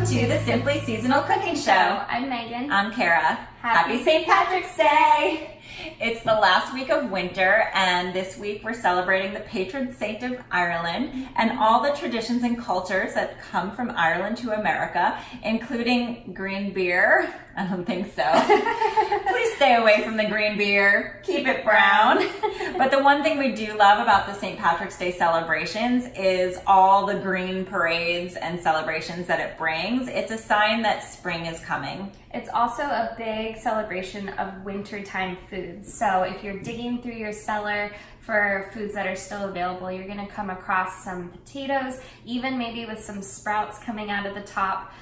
to the Simply Seasonal Cooking Show. I'm Megan. I'm Kara. Happy St. Patrick's Day! It's the last week of winter, and this week we're celebrating the patron saint of Ireland and all the traditions and cultures that come from Ireland to America, including green beer. I don't think so. Please stay away from the green beer. Keep it brown. But the one thing we do love about the St. Patrick's Day celebrations is all the green parades and celebrations that it brings. It's a sign that spring is coming. It's also a big celebration of wintertime foods. So if you're digging through your cellar for foods that are still available, you're going to come across some potatoes, even maybe with some sprouts coming out of the top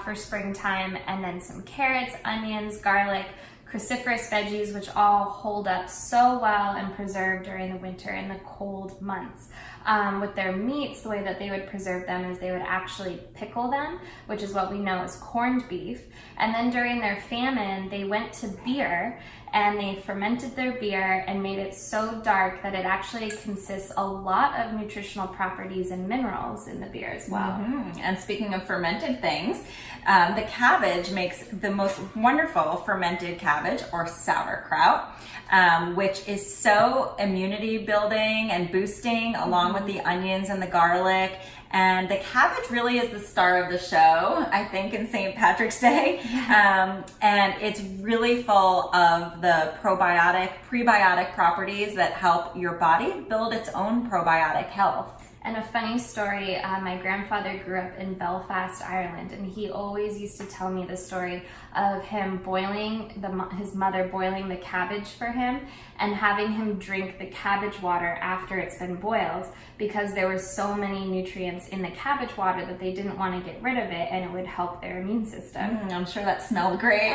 for springtime, and then some carrots, onions, garlic, cruciferous veggies, which all hold up so well and preserve during the winter and the cold months. With their meats, the way that they would preserve them is they would actually pickle them, which is what we know as corned beef. And then during their famine, they went to beer and they fermented their beer and made it so dark that it actually consists a lot of nutritional properties and minerals in the beer as well. Mm-hmm. And speaking of fermented things, the cabbage makes the most wonderful fermented cabbage or sauerkraut, which is so immunity building and boosting along with the onions and the garlic. And the cabbage really is the star of the show, I think, in St. Patrick's Day. And it's really full of the prebiotic properties that help your body build its own probiotic health. And a funny story, my grandfather grew up in Belfast, Ireland, and he always used to tell me the story of him his mother boiling the cabbage for him and having him drink the cabbage water after it's been boiled, because there were so many nutrients in the cabbage water that they didn't want to get rid of it, and it would help their immune system. I'm sure that smelled great.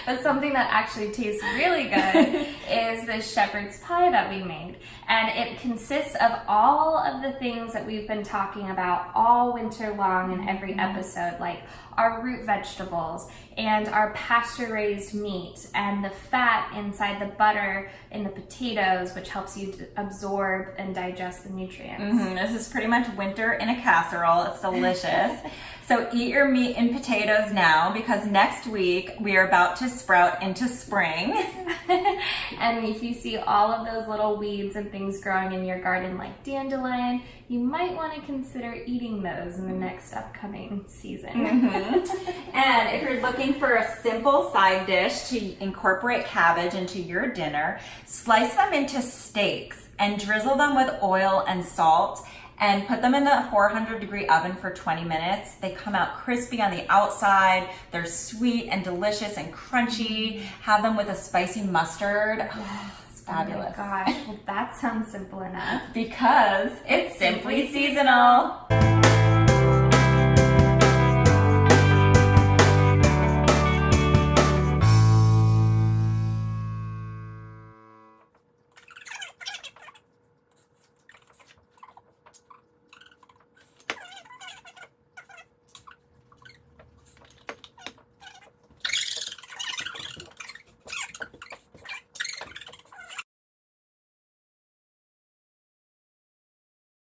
But something that actually tastes really good is the shepherd's pie that we made. And it consists of all of the things that we've been talking about all winter long in every episode, like our root vegetables and our pasture-raised meat and the fat inside the butter in the potatoes, which helps you to absorb and digest the nutrients. This is pretty much winter in a casserole. It's delicious. So eat your meat and potatoes now, because next week we are about to sprout into spring. And if you see all of those little weeds and things growing in your garden like dandelion, you might want to consider eating those in the next upcoming season. And if you're looking for a simple side dish to incorporate cabbage into your dinner, slice them into steaks and drizzle them with oil and salt and put them in the 400-degree oven for 20 minutes. They come out crispy on the outside. They're sweet and delicious and crunchy. Have them with a spicy mustard. Oh, it's fabulous. Oh my gosh, well that sounds simple enough. Because it's simply seasonal.